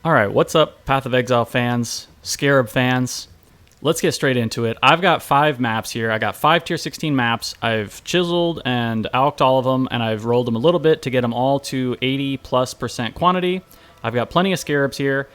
All right, what's up, Path of Exile fans, Scarab fans? Let's get straight into it. I've got 5 maps here. I got 5 tier 16 maps. I've chiseled and alked all of them, and I've rolled them a little bit to get them all to 80+% quantity. I've got plenty of Scarabs here,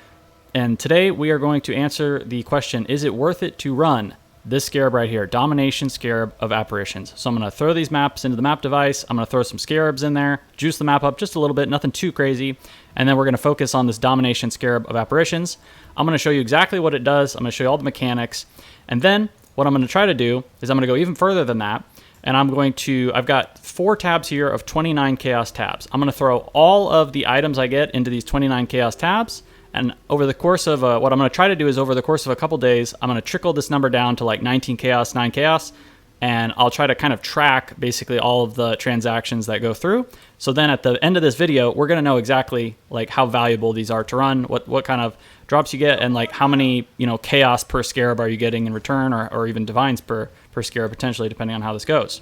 and today we are going to answer the question, is it worth it to run this Scarab right here, Domination Scarab of Apparitions? So I'm going to throw these maps into the map device. I'm going to throw some Scarabs in there, juice the map up just a little bit, nothing too crazy. And then we're going to focus on this Domination Scarab of Apparitions. I'm going to show you exactly what it does. I'm going to show you all the mechanics. And then what I'm going to try to do is I'm going to go even further than that. And I've got 4 tabs here of 29 Chaos tabs. I'm going to throw all of the items I get into these 29 Chaos tabs. And over the course of, what I'm going to try to do is over the course of a couple days, I'm going to trickle this number down to like 19 Chaos, 9 Chaos. And I'll try to kind of track basically all of the transactions that go through. So then at the end of this video, we're going to know exactly like how valuable these are to run, what kind of drops you get, and like how many, chaos per scarab are you getting in return, or even divines per scarab potentially, depending on how this goes.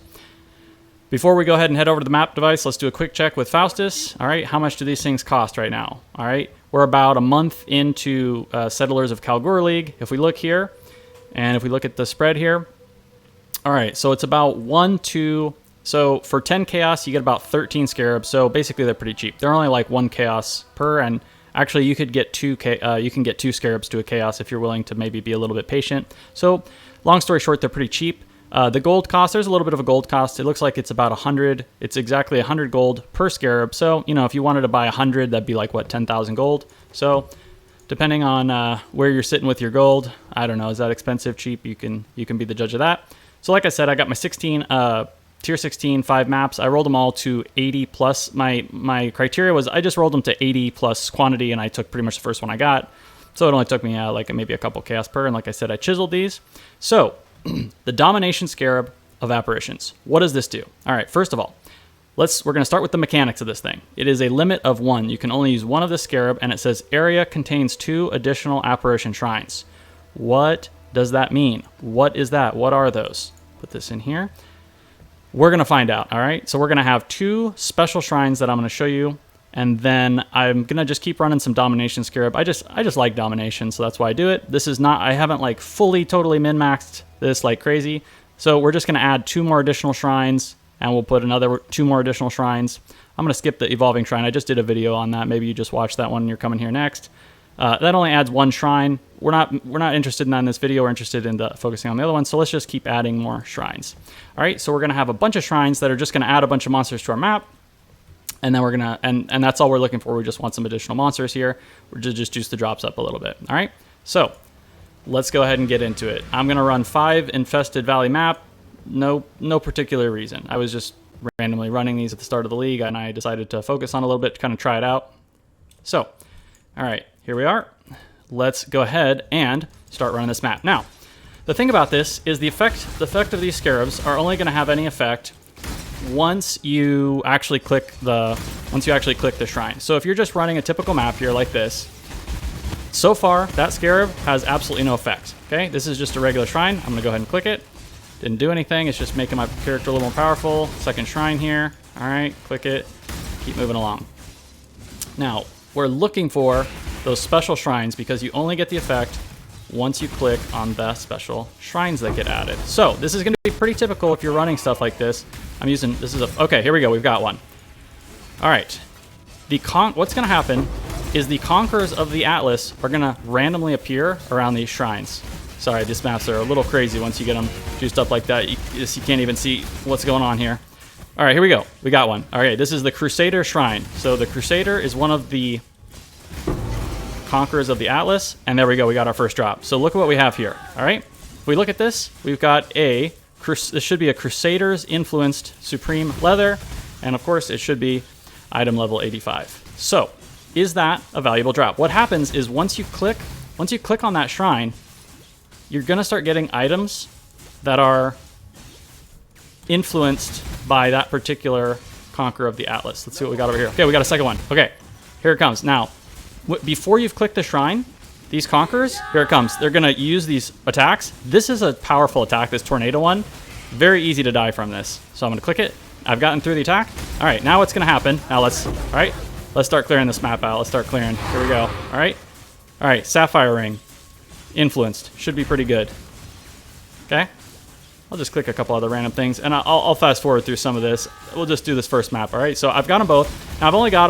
Before we go ahead and head over to the map device, let's do a quick check with Faustus. All right, how much do these things cost right now? All right, we're about a month into Settlers of Kalguur League. If we look here, and if we look at the spread here, all right, so it's about 1, 2. So for 10 chaos, you get about 13 scarabs. So basically, they're pretty cheap. They're only like 1 chaos per, and actually, you could get 2. You can get 2 scarabs to a chaos if you're willing to maybe be a little bit patient. So long story short, they're pretty cheap. The gold cost, there's a little bit of a gold cost. It looks like it's about 100. It's exactly 100 gold per scarab. So if you wanted to buy 100, that'd be like what, 10,000 gold. So depending on where you're sitting with your gold, I don't know, is that expensive, cheap? You can be the judge of that. So like I said, I got my 16 tier 16 5 maps. I rolled them all to 80 plus. My criteria was I just rolled them to 80 plus quantity, and I took pretty much the first one I got. So it only took me like maybe a couple chaos per, and like I said, I chiseled these. So the Domination Scarab of Apparitions. What does this do? All right, first of all, we're going to start with the mechanics of this thing. It is a limit of 1. You can only use 1 of the scarab, and it says area contains 2 additional apparition shrines. What does that mean? What is that? What are those? Put this in here. We're going to find out, all right? So we're going to have 2 special shrines that I'm going to show you, and then I'm going to just keep running some Domination Scarab. I just like Domination, so that's why I do it. This is not, I haven't like fully totally min-maxed this like crazy. So we're just going to add 2 more additional shrines, and we'll put another 2 more additional shrines. I'm going to skip the Evolving Shrine. I just did a video on that. Maybe you just watched that one and you're coming here next. That only adds 1 shrine. We're not interested in that in this video. We're interested in focusing on the other one. So let's just keep adding more shrines. All right, so we're going to have a bunch of shrines that are just going to add a bunch of monsters to our map. And then we're going to, and that's all we're looking for. We just want some additional monsters here. We're just juice the drops up a little bit. All right, so let's go ahead and get into it. I'm going to run 5 Infested Valley map. No particular reason. I was just randomly running these at the start of the league, and I decided to focus on a little bit to kind of try it out. So, all right. Here we are. Let's go ahead and start running this map. Now, the thing about this is the effect of these scarabs are only going to have any effect once you actually click the shrine. So if you're just running a typical map here like this, so far that scarab has absolutely no effect. Okay, this is just a regular shrine. I'm going to go ahead and click it. Didn't do anything. It's just making my character a little more powerful. Second shrine here. All right, click it. Keep moving along. Now, we're looking for those special shrines because you only get the effect once you click on the special shrines that get added. So this is going to be pretty typical if you're running stuff like this. Okay, here we go. We've got one. All right. What's going to happen is the Conquerors of the Atlas are going to randomly appear around these shrines. Sorry, these maps are a little crazy once you get them juiced up like that. You can't even see what's going on here. All right, here we go. We got one. All right, this is the Crusader Shrine. So the Crusader is one of the Conquerors of the Atlas, and there we go. We got our first drop. So look at what we have here. All right, if we look at this, we've got this should be a Crusaders influenced Supreme Leather, and of course it should be item level 85. So is that a valuable drop? What happens is once you click on that shrine, you're gonna start getting items that are influenced by that particular Conqueror of the Atlas. Let's see what we got over here. Okay, we got a second one. Okay, here it comes. Now, before you've clicked the shrine, these Conquerors, here it comes. They're going to use these attacks. This is a powerful attack, this Tornado one. Very easy to die from this. So I'm going to click it. I've gotten through the attack. All right, now what's going to happen? Now let's start clearing this map out. Let's start clearing. Here we go. All right, All right, Sapphire Ring. Influenced. Should be pretty good. Okay. I'll just click a couple other random things, and I'll fast forward through some of this. We'll just do this first map, all right? So I've got them both. Now I've only got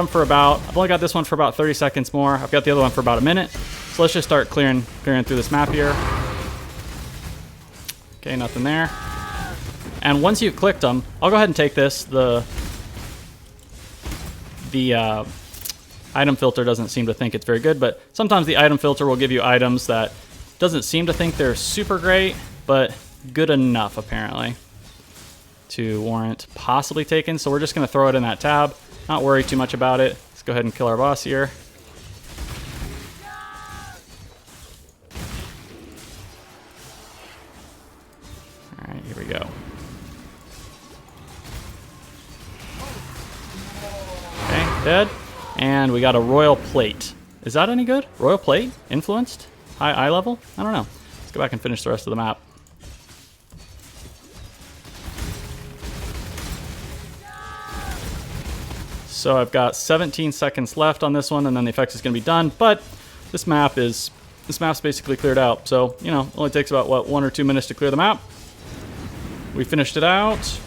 this one for about 30 seconds more. I've got the other one for about a minute. So let's just start clearing through this map here. Okay, nothing there. And once you've clicked them, I'll go ahead and take this. The item filter doesn't seem to think it's very good, but sometimes the item filter will give you items that doesn't seem to think they're super great, but good enough, apparently, to warrant possibly taken. So we're just going to throw it in that tab. Not worry too much about it. Let's go ahead and kill our boss here. All right, here we go. Okay, dead. And we got a Royal Plate. Is that any good? Royal Plate? Influenced? High eye level? I don't know. Let's go back and finish the rest of the map. So I've got 17 seconds left on this one, and then the effects is going to be done. But this map's basically cleared out. So, you know, it only takes about, what, 1 or 2 minutes to clear the map. We finished it out,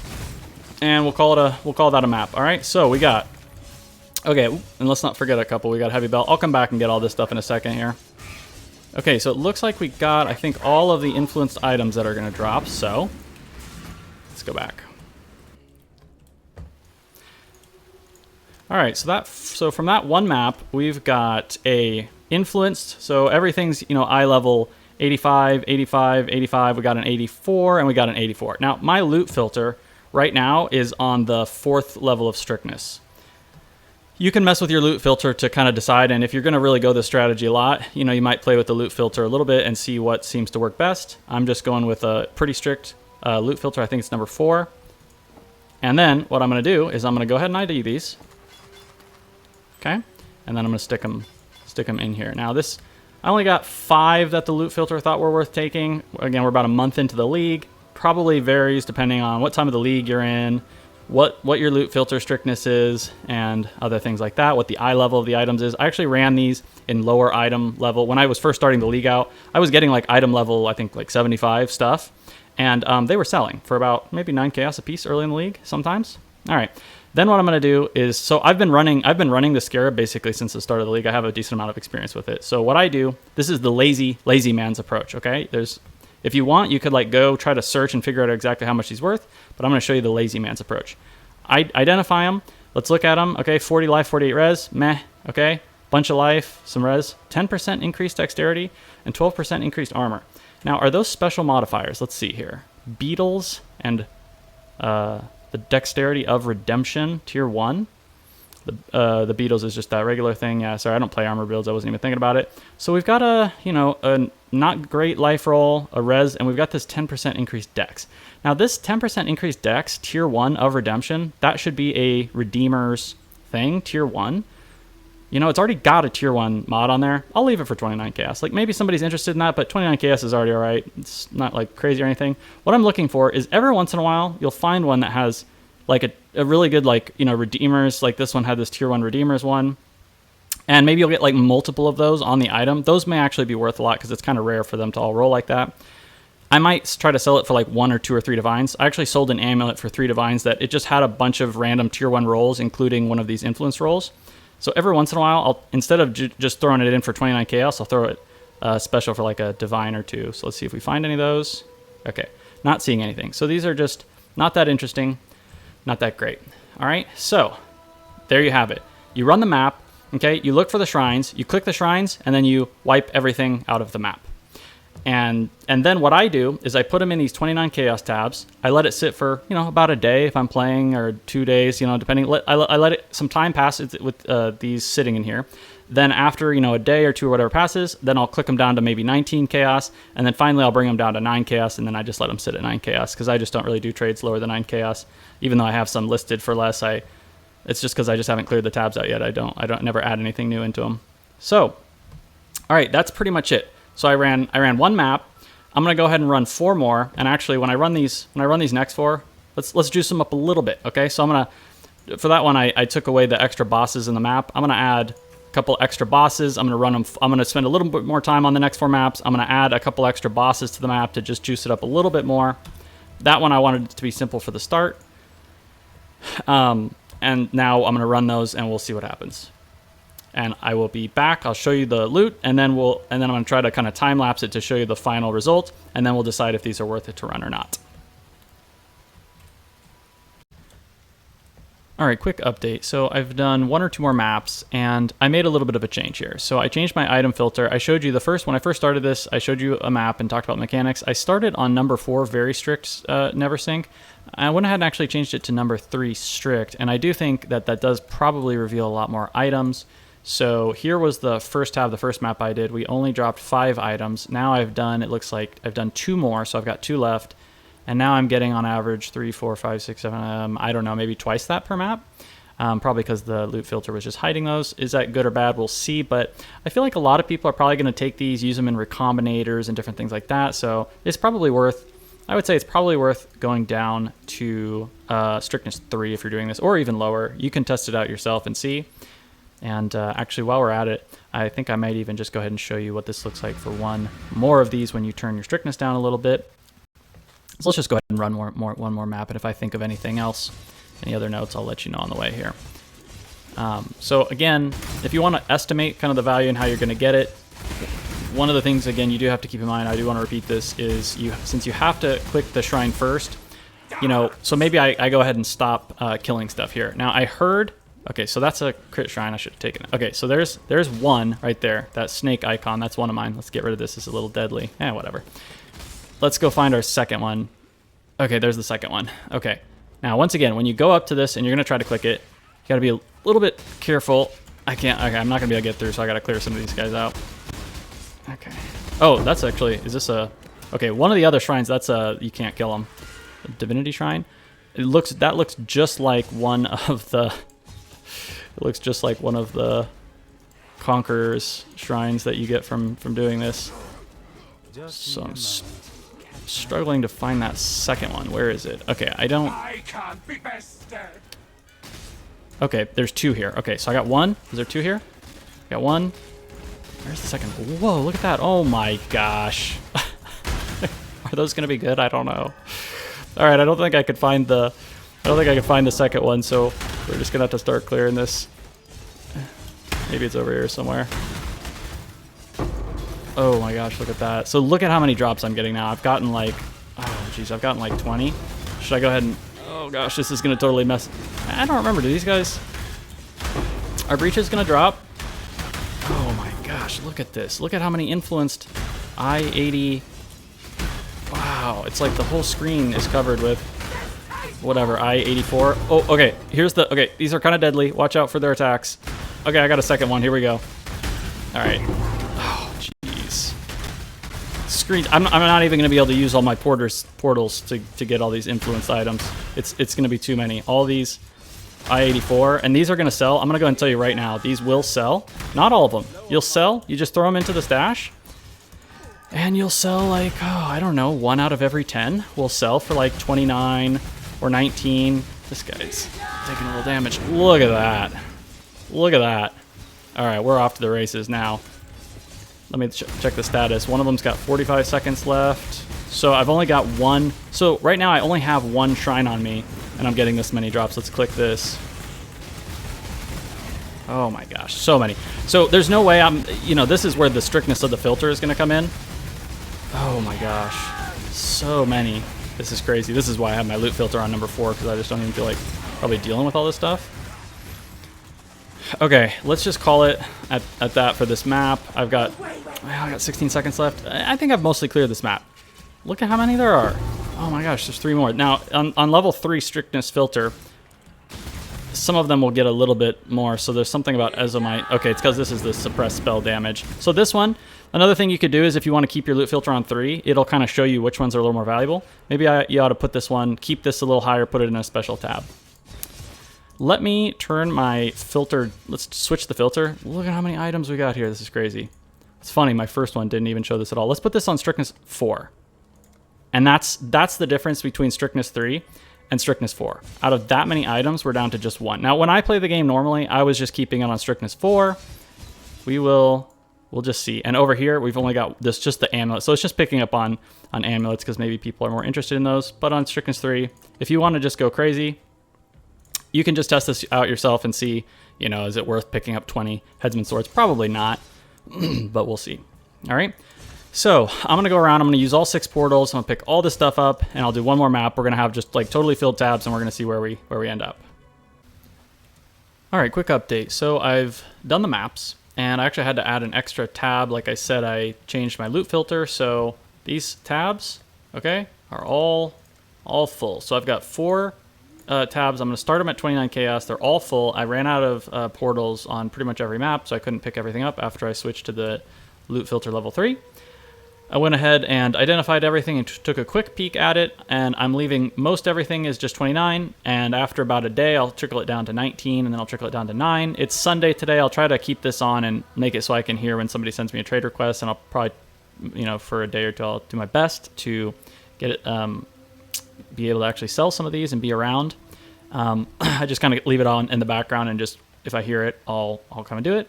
and we'll call that a map. All right, so we got, okay, and let's not forget a couple. We got Heavy Belt. I'll come back and get all this stuff in a second here. Okay, so it looks like we got, I think, all of the influenced items that are going to drop. So let's go back. All right, so from that one map, we've got a influenced. So everything's, you know, eye level 85, 85, 85. We got an 84, and we got an 84. Now, my loot filter right now is on the 4th level of strictness. You can mess with your loot filter to kind of decide, and if you're going to really go this strategy a lot, you know, you might play with the loot filter a little bit and see what seems to work best. I'm just going with a pretty strict loot filter. I think it's number 4. And then what I'm going to do is I'm going to go ahead and ID these. Okay, and then I'm going to stick them in here. Now this, I only got 5 that the loot filter thought were worth taking. Again, we're about a month into the league. Probably varies depending on what time of the league you're in, what your loot filter strictness is, and other things like that, what the eye level of the items is. I actually ran these in lower item level. When I was first starting the league out, I was getting like item level, I think like 75 stuff, and they were selling for about maybe 9 chaos a piece early in the league sometimes. All right. Then what I'm going to do is, so I've been running the Scarab basically since the start of the league. I have a decent amount of experience with it. So what I do, this is the lazy man's approach, okay? If you want, you could like go try to search and figure out exactly how much he's worth, but I'm going to show you the lazy man's approach. I identify him. Let's look at him. Okay, 40 life, 48 res, meh, okay? Bunch of life, some res, 10% increased dexterity, and 12% increased armor. Now, are those special modifiers? Let's see here. Beetles and the Dexterity of Redemption, Tier 1. The Beetles is just that regular thing. Yeah, sorry, I don't play armor builds. I wasn't even thinking about it. So we've got a not great life roll, a res, and we've got this 10% increased dex. Now this 10% increased dex, Tier 1 of Redemption, that should be a Redeemer's thing, Tier 1. You know, it's already got a Tier 1 mod on there. I'll leave it for 29 chaos. Like, maybe somebody's interested in that, but 29 chaos is already all right. It's not, like, crazy or anything. What I'm looking for is every once in a while, you'll find one that has, like, a really good, like, you know, Redeemers. Like, this one had this Tier 1 Redeemers one. And maybe you'll get, like, multiple of those on the item. Those may actually be worth a lot because it's kind of rare for them to all roll like that. I might try to sell it for, like, 1 or 2 or 3 divines. I actually sold an amulet for 3 divines that it just had a bunch of random Tier 1 rolls, including one of these influence rolls. So every once in a while, instead of just throwing it in for 29 chaos, I'll throw it special for like a divine or 2. So let's see if we find any of those. Okay, not seeing anything. So these are just not that interesting, not that great. All right, so there you have it. You run the map, okay? You look for the shrines, you click the shrines, and then you wipe everything out of the map. And then what I do is I put them in these 29 chaos tabs. I let it sit for, you know, about a day if I'm playing, or 2 days, you know, depending. I let it some time pass with these sitting in here. Then after, you know, a day or 2 or whatever passes, then I'll click them down to maybe 19 chaos, and then finally I'll bring them down to 9 chaos, and then I just let them sit at 9 chaos because I just don't really do trades lower than 9 chaos, even though I have some listed for less. It's just because I just haven't cleared the tabs out yet. I don't never add anything new into them. So, all right, that's pretty much it. So I ran 1 map. I'm gonna go ahead and run 4 more. And actually, when I run these next 4, let's juice them up a little bit. Okay, so for that one, I took away the extra bosses in the map. I'm gonna add couple extra bosses. I'm going to run them. I'm going to spend a little bit more time on the next 4 maps. I'm going to add a couple extra bosses to the map to just juice it up a little bit more. That one I wanted it to be simple for the start. And now I'm going to run those and we'll see what happens. And I will be back. I'll show you the loot, and then I'm going to try to kind of time lapse it to show you the final result, and then we'll decide if these are worth it to run or not. All right, quick update. So I've done 1 or 2 more maps, and I made a little bit of a change here. So I changed my item filter. I showed you when I first started this, I showed you a map and talked about mechanics. I started on number 4, very strict, never sink. I went ahead and actually changed it to number 3, strict, and I do think that that does probably reveal a lot more items. So here was the first tab, the first map I did. We only dropped 5 items. Now it looks like I've done 2 more, so I've got 2 left. And now I'm getting on average 3, 4, 5, 6, 7, I don't know, maybe twice that per map. Probably because the loot filter was just hiding those. Is that good or bad? We'll see. But I feel like a lot of people are probably going to take these, use them in recombinators and different things like that. So it's probably worth, I would say it's probably worth going down to strictness 3 if you're doing this, or even lower. You can test it out yourself and see. And actually, while we're at it, I think I might even just go ahead and show you what this looks like for 1 more of these when you turn your strictness down a little bit. So let's just go ahead and run one more map, and if I think of anything else, any other notes, I'll let you know on the way here. So again, if you want to estimate kind of the value and how you're going to get it, one of the things, again, you do have to keep in mind, I do want to repeat this, is since you have to click the shrine first, so maybe I go ahead and stop killing stuff here. Now I heard, okay, so that's a crit shrine, I should have taken it. Okay, so there's one right there, that snake icon, that's one of mine. Let's get rid of this, it's a little deadly. Whatever. Let's go find our second one. Okay, there's the second one. Okay. Now, once again, when you go up to this and you're going to try to click it, you got to be a little bit careful. Okay, I'm not going to be able to get through, so I got to clear some of these guys out. Okay. Oh, that's actually, is this a, okay, one of the other shrines, that's a, you can't kill them. A divinity shrine. That looks just like one of the, it looks just like one of the Conqueror's shrines that you get from doing this. So I'm struggling to find that second one. Where is it? Okay, I can't be bested. Okay, there's 2 here. Okay, so I got 1. Is there 2 here? Got 1. Where's the second? Whoa, look at that. Oh my gosh. Are those gonna be good? I don't know. All right, I don't think I could find the second one, so we're just gonna have to start clearing this. Maybe it's over here somewhere. Oh my gosh, look at that. So look at how many drops I'm getting now. I've gotten like, oh geez, I've gotten like 20. Should I go ahead and, oh gosh, this is gonna totally mess. I don't remember, do these guys, are breaches gonna drop? Oh my gosh, look at this. Look at how many influenced I-80. Wow, it's like the whole screen is covered with whatever, I-84. Oh, okay, okay, these are kind of deadly. Watch out for their attacks. Okay, I got a second one, here we go. All right. I'm not even going to be able to use all my portals to get all these influenced items. It's going to be too many. All these I-84, and these are going to sell. I'm going to go ahead and tell you right now, these will sell. Not all of them. You'll sell. You just throw them into the stash, and you'll sell like, oh, I don't know, 1 out of every 10 will sell for like 29 or 19. This guy's taking a little damage. Look at that. Look at that. All right, we're off to the races now. Let me check the status. One of them's got 45 seconds left. So I've only got 1. So right now I only have 1 shrine on me, and I'm getting this many drops. Let's click this. Oh my gosh, so many. So there's no way this is where the strictness of the filter is going to come in. Oh my gosh, so many. This is crazy. This is why I have my loot filter on number 4, because I just don't even feel like probably dealing with all this stuff. Okay, let's just call it at that for this map. I got 16 seconds left. I think I've mostly cleared this map. Look at how many there are. Oh my gosh, there's 3 more. Now, on level 3 strictness filter, some of them will get a little bit more. So there's something about Ezomite. Okay, it's because this is the suppressed spell damage. So this one, another thing you could do is if you want to keep your loot filter on 3, it'll kind of show you which ones are a little more valuable. Maybe you ought to put this one, keep this a little higher, put it in a special tab. Let me turn my filter. Let's switch the filter. Look at how many items we got here. This is crazy. It's funny, my first one didn't even show this at all. Let's put this on strictness 4. And that's the difference between strictness 3 and strictness 4. Out of that many items, we're down to just 1. Now, when I play the game normally, I was just keeping it on strictness 4. we'll just see. And over here, we've only got this, just the amulet. So it's just picking up on amulets because maybe people are more interested in those. But on Strickland's 3, if you want to just go crazy, you can just test this out yourself and see, you know, is it worth picking up 20 Headsman Swords? Probably not, but we'll see. All right. So I'm going to go around. I'm going to use all 6 portals. I'm going to pick all this stuff up, and I'll do one more map. We're going to have just like totally filled tabs, and we're going to see where we end up. All right, quick update. So I've done the maps, and I actually had to add an extra tab. Like I said, I changed my loot filter. So these tabs, okay, are all full. So I've got 4 tabs. I'm going to start them at 29 chaos. They're all full. I ran out of portals on pretty much every map, so I couldn't pick everything up after I switched to the loot filter level 3. I went ahead and identified everything and took a quick peek at it, and I'm leaving most everything is just 29, and after about a day, I'll trickle it down to 19, and then I'll trickle it down to 9. It's Sunday today. I'll try to keep this on and make it so I can hear when somebody sends me a trade request, and I'll probably, you know, for a day or two, I'll do my best to get it, be able to actually sell some of these and be around. I just kind of leave it on in the background, and just, if I hear it, I'll come and do it.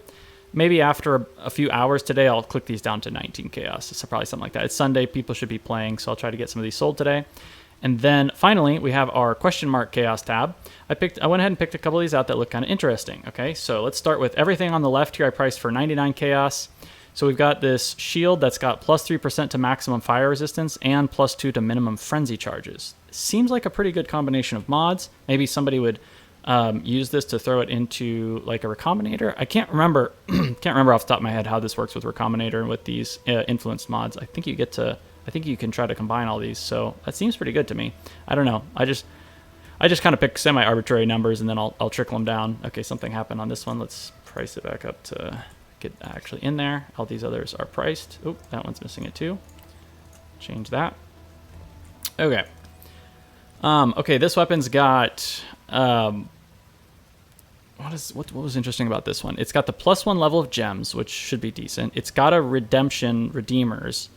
Maybe after a few hours today, I'll click these down to 19 chaos. It's probably something like that. It's Sunday. People should be playing, so I'll try to get some of these sold today. And then finally, we have our question mark chaos tab. I went ahead and picked a couple of these out that look kind of interesting. Okay, so let's start with everything on the left here. I priced for 99 chaos. So we've got this shield that's got plus 3% to maximum fire resistance and plus 2 to minimum frenzy charges. Seems like a pretty good combination of mods. Maybe somebody would use this to throw it into like a Recombinator. I can't remember off the top of my head how this works with Recombinator and with these influenced mods. I think you can try to combine all these. So that seems pretty good to me. I don't know. I just kind of pick semi-arbitrary numbers, and then I'll trickle them down. Okay, something happened on this one. Let's price it back up to get actually in there. All these others are priced. Oh, that one's missing it too. Change that. Okay. Okay, this weapon's got what was interesting about this one? It's got the +1 level of gems, which should be decent. It's got a redeemers,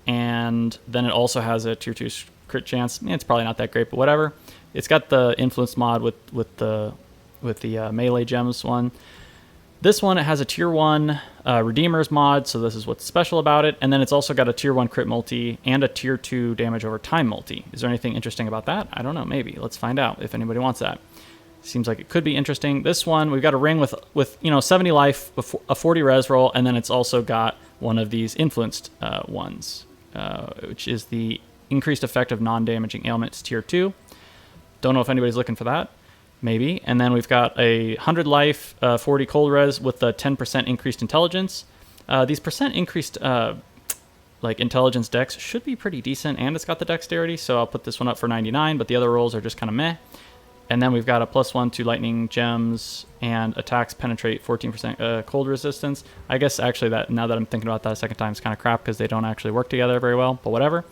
and then it also has a tier 2 crit chance. It's probably not that great, but whatever. It's got the influence mod with the melee gems one. This one, it has a tier 1 redeemers mod, so this is what's special about it. And then it's also got a tier 1 crit multi and a tier 2 damage over time multi. Is there anything interesting about that? I don't know, maybe. Let's find out if anybody wants that. Seems like it could be interesting. This one, we've got a ring with 70 life, a 40 res roll, and then it's also got one of these influenced ones, which is the increased effect of non-damaging ailments tier 2. Don't know if anybody's looking for that. Maybe. And then we've got a 100 life, 40 cold res with the 10% increased intelligence. These percent increased like intelligence dex should be pretty decent, and it's got the dexterity, so I'll put this one up for 99, but the other rolls are just kind of meh. And then we've got a +1 to lightning gems, and attacks penetrate 14% cold resistance. I guess actually that, now that I'm thinking about that a second time, it's kind of crap because they don't actually work together very well, but whatever.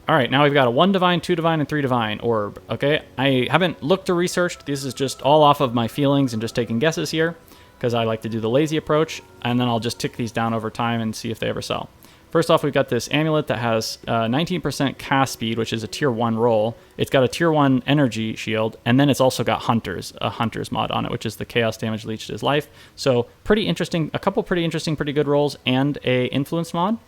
All right, now we've got a 1 divine, 2 divine, and 3 divine orb. Okay, I haven't looked or researched. This is just all off of my feelings and just taking guesses here because I like to do the lazy approach, and then I'll just tick these down over time and see if they ever sell. First off, we've got this amulet that has 19% cast speed, which is a tier 1 roll. It's got a tier 1 energy shield, and then it's also got hunters, a hunter's mod on it, which is the chaos damage leech to his life. So pretty interesting, a couple pretty interesting, pretty good rolls, and a influence mod.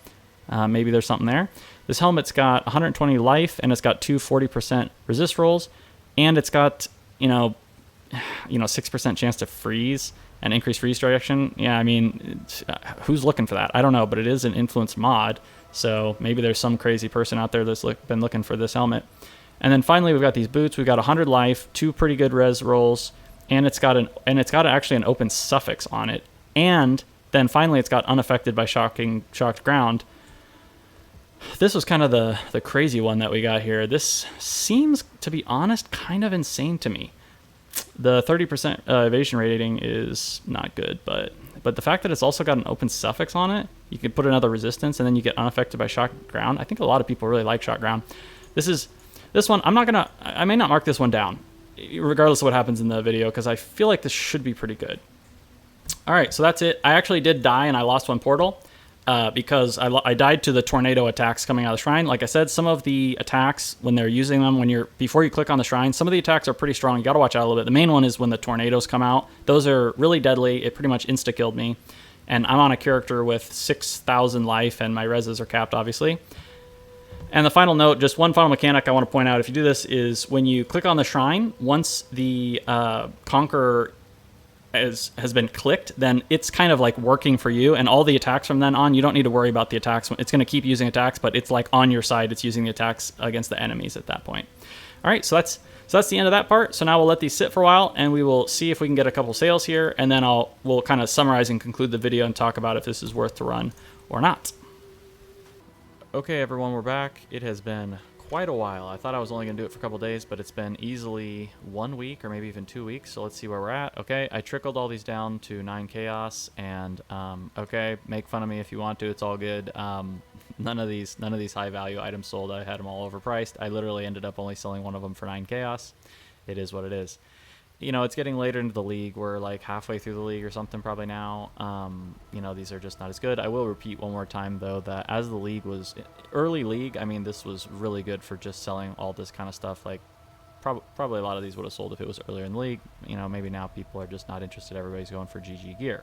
Maybe there's something there. This helmet's got 120 life, and it's got 2 40% resist rolls, and it's got 6% chance to freeze and increase freeze direction. Yeah, I mean, who's looking for that? I don't know, but it is an influence mod, so maybe there's some crazy person out there that's been looking for this helmet. And then finally, we've got these boots. We've got 100 life, 2 pretty good res rolls, and it's got actually an open suffix on it. And then finally, it's got unaffected by shocked ground. This was kind of the crazy one that we got here. This seems, to be honest, kind of insane to me. The 30% evasion rating is not good, but the fact that it's also got an open suffix on it, you can put another resistance, and then you get unaffected by shocked ground. I think a lot of people really like shocked ground. This one, I may not mark this one down, regardless of what happens in the video, because I feel like this should be pretty good. All right, so that's it. I actually did die, and I lost one portal. Because I died to the tornado attacks coming out of the shrine. Like I said, some of the attacks, when they're using them, before you click on the shrine, some of the attacks are pretty strong. You got to watch out a little bit. The main one is when the tornadoes come out. Those are really deadly. It pretty much insta-killed me. And I'm on a character with 6,000 life, and my reses are capped, obviously. And the final note, just one final mechanic I want to point out if you do this is when you click on the shrine, once the Conqueror has been clicked, then it's kind of like working for you, and all the attacks from then on, you don't need to worry about the attacks. It's going to keep using attacks, but it's like on your side. It's using the attacks against the enemies at that point. All right, so that's the end of that part. So now we'll let these sit for a while, and we will see if we can get a couple sales here, and then we'll kind of summarize and conclude the video and talk about if this is worth to run or not. Okay, everyone, we're back. It has been quite a while. I thought I was only going to do it for a couple days, but it's been easily 1 week or maybe even 2 weeks, so let's see where we're at. Okay, I trickled all these down to 9 chaos, and okay, make fun of me if you want to, it's all good. None of these high value items sold. I had them all overpriced. I literally ended up only selling one of them for 9 chaos. It is what it is. You know, it's getting later into the league. We're like halfway through the league or something probably now. You know, these are just not as good. I will repeat one more time, though, that as the league was early league, I mean, this was really good for just selling all this kind of stuff. Like, probably a lot of these would have sold if it was earlier in the league. You know, maybe now people are just not interested. Everybody's going for GG gear.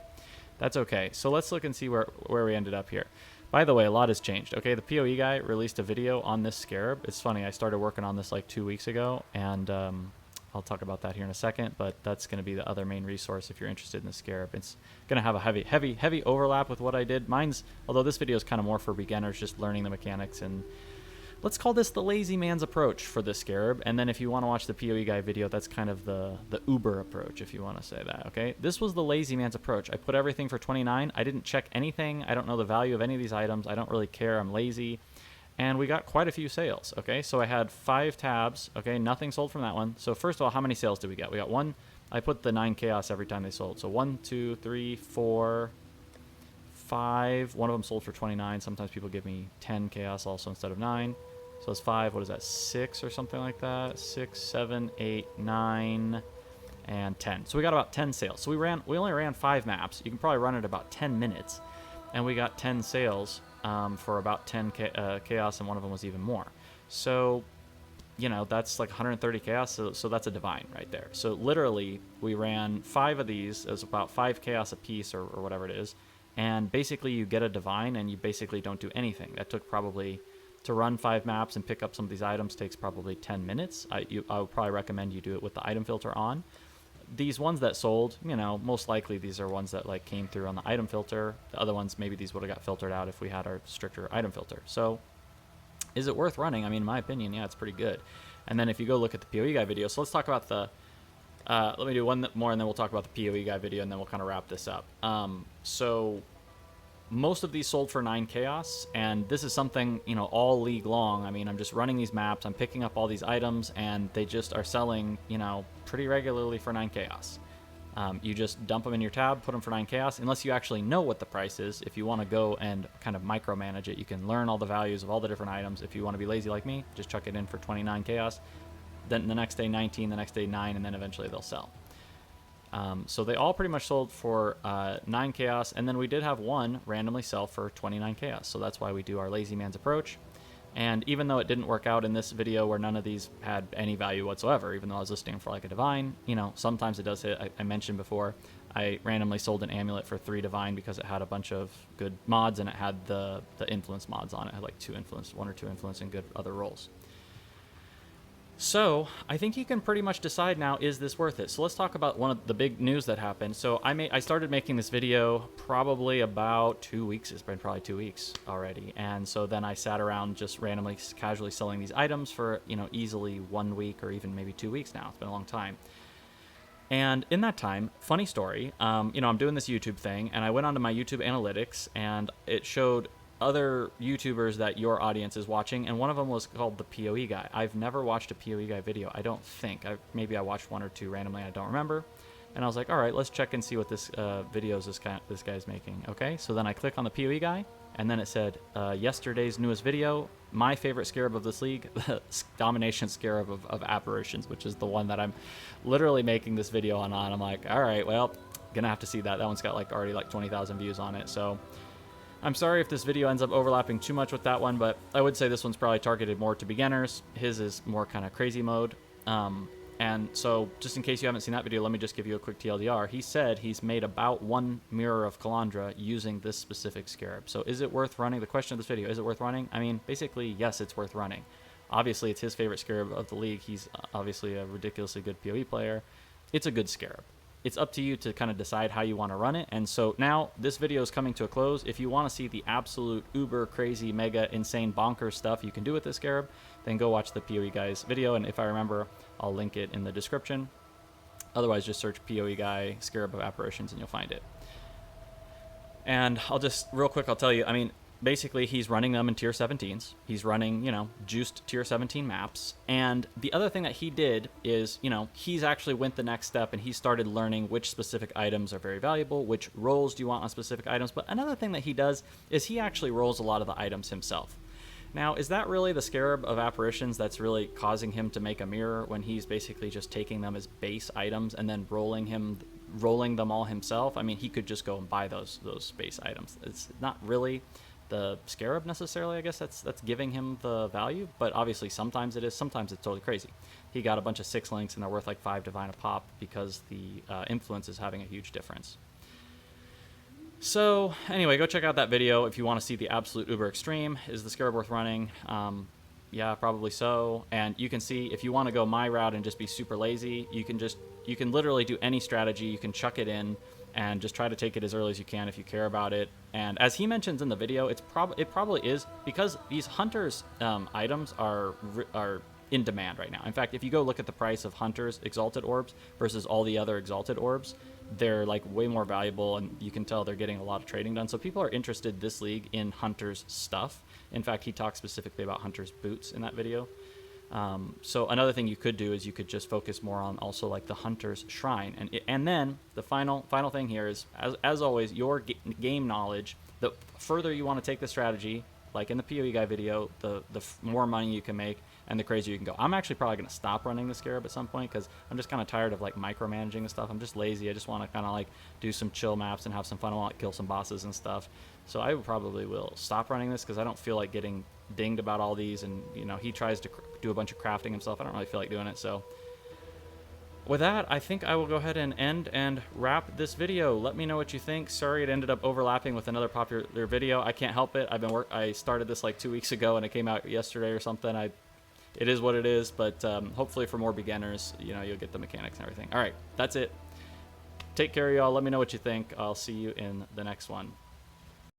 That's okay. So let's look and see where we ended up here. By the way, a lot has changed. Okay, the POEGuy released a video on this Scarab. It's funny, I started working on this like 2 weeks ago, and I'll talk about that here in a second, but that's going to be the other main resource if you're interested in the Scarab. It's going to have a heavy overlap with what I did. Although this video is kind of more for beginners, just learning the mechanics, and let's call this the lazy man's approach for the Scarab. And then if you want to watch the POEGuy video, that's kind of the Uber approach, if you want to say that, okay? This was the lazy man's approach. I put everything for 29. I didn't check anything. I don't know the value of any of these items. I don't really care. I'm lazy. And we got quite a few sales, okay? So I had 5 tabs, okay? Nothing sold from that one. So first of all, how many sales did we get? We got 1. I put the 9 chaos every time they sold. So 1, 2, 3, 4, 5. One of them sold for 29. Sometimes people give me 10 chaos also instead of 9. So it's 5. What is that? 6 or something like that? 6, 7, 8, 9, and 10. So we got about 10 sales. So we only ran 5 maps. You can probably run it about 10 minutes. And we got 10 sales. For about 10 chaos, and one of them was even more. So, you know, that's like 130 chaos, so that's a divine right there. So literally, we ran 5 of these. It was about 5 chaos a piece, or whatever it is. And basically, you get a divine, and you basically don't do anything. That took probably, to run 5 maps and pick up some of these items, takes probably 10 minutes. I would probably recommend you do it with the item filter on. These ones that sold, you know, most likely these are ones that like came through on the item filter. The other ones, maybe these would have got filtered out if we had our stricter item filter. So is it worth running? I mean, in my opinion, yeah, it's pretty good. And then if you go look at the POEGuy video, so let's talk about the, let me do one more and then we'll talk about the POEGuy video and then we'll kind of wrap this up. So most of these sold for 9 chaos, and this is something, you know, all league long. I mean, I'm just running these maps, I'm picking up all these items, and they just are selling, you know, pretty regularly for 9 chaos. You just dump them in your tab, put them for 9 chaos, unless you actually know what the price is. If you want to go and kind of micromanage it, you can learn all the values of all the different items. If you want to be lazy like me, just chuck it in for 29 chaos, then the next day 19, the next day 9, and then eventually they'll sell. So they all pretty much sold for 9 chaos, and then we did have one randomly sell for 29 chaos. So that's why we do our lazy man's approach. And even though it didn't work out in this video where none of these had any value whatsoever, even though I was listing for like a divine, you know, sometimes it does hit. I mentioned before, I randomly sold an amulet for 3 divine because it had a bunch of good mods and it had the influence mods on it. It had like 2 influence, 1 or 2 influence and good other rolls. So I think you can pretty much decide now, is this worth it? So let's talk about one of the big news that happened. So I started making this video probably about 2 weeks. It's been probably 2 weeks already. And so then I sat around just randomly, casually selling these items for, you know, easily 1 week or even maybe 2 weeks now. It's been a long time. And in that time, funny story, you know, I'm doing this YouTube thing and I went onto my YouTube analytics and it showed other YouTubers that your audience is watching, and one of them was called the POEGuy. I've never watched a POEGuy video, I don't think. Maybe I watched 1 or 2 randomly, I don't remember. And I was like, all right, let's check and see what this videos this guy's making. Okay, so then I click on the POEGuy, and then it said, yesterday's newest video, my favorite Scarab of this league, the Domination Scarab of Apparitions, which is the one that I'm literally making this video on. I'm like, all right, well, gonna have to see that. That one's got like already like 20,000 views on it, so I'm sorry if this video ends up overlapping too much with that one, but I would say this one's probably targeted more to beginners. His is more kind of crazy mode. And so, just in case you haven't seen that video, let me just give you a quick TLDR. He said he's made about 1 mirror of Kalandra using this specific scarab. So is it worth running? The question of this video, is it worth running? I mean, basically, yes, it's worth running. Obviously, it's his favorite scarab of the league. He's obviously a ridiculously good PoE player. It's a good scarab. It's up to you to kind of decide how you want to run it. And so now this video is coming to a close. If you want to see the absolute uber crazy, mega insane bonkers stuff you can do with this scarab, then go watch the POEGuy's video. And if I remember, I'll link it in the description. Otherwise, just search POEGuy Scarab of Apparitions and you'll find it. And I'll just, real quick, I'll tell you, I mean, basically he's running them in tier 17s. He's running, you know, juiced tier 17 maps. And the other thing that he did is, you know, he's actually went the next step and he started learning which specific items are very valuable, which rolls do you want on specific items. But another thing that he does is he actually rolls a lot of the items himself. Now, is that really the Scarab of Apparitions that's really causing him to make a mirror when he's basically just taking them as base items and then rolling them all himself? I mean, he could just go and buy those base items. It's not really the Scarab necessarily, I guess that's giving him the value, but obviously sometimes it is, sometimes it's totally crazy. He got a bunch of 6 links and they're worth like 5 divine a pop because the influence is having a huge difference. So anyway, go check out that video if you want to see the absolute uber extreme. Is the Scarab worth running? Yeah, probably so. And you can see if you want to go my route and just be super lazy, you can literally do any strategy. You can chuck it in and just try to take it as early as you can if you care about it. And as he mentions in the video, it probably is because these hunters items are in demand right now. In fact, if you go look at the price of hunters exalted orbs versus all the other exalted orbs, they're like way more valuable, and you can tell they're getting a lot of trading done. So people are interested this league in hunters stuff. In fact, he talks specifically about hunters boots in that video. So another thing you could do is you could just focus more on also like the hunter's shrine, and then the final thing here is as always your game knowledge. The further you want to take the strategy, like in the POEGuy video, the more money you can make and the crazier you can go. I'm actually probably going to stop running the Scarab at some point because I'm just kind of tired of like micromanaging the stuff. I'm just lazy. I just want to kind of like do some chill maps and have some fun. I want to kill some bosses and stuff. So I probably will stop running this because I don't feel like getting dinged about all these. And, you know, he tries to do a bunch of crafting himself. I don't really feel like doing it. So with that, I think I will go ahead and end and wrap this video. Let me know what you think. Sorry it ended up overlapping with another popular video. I can't help it. I started this like 2 weeks ago and it came out yesterday or something. It is what it is, but hopefully for more beginners, you know, you'll get the mechanics and everything. All right, that's it. Take care, y'all. Let me know what you think. I'll see you in the next one.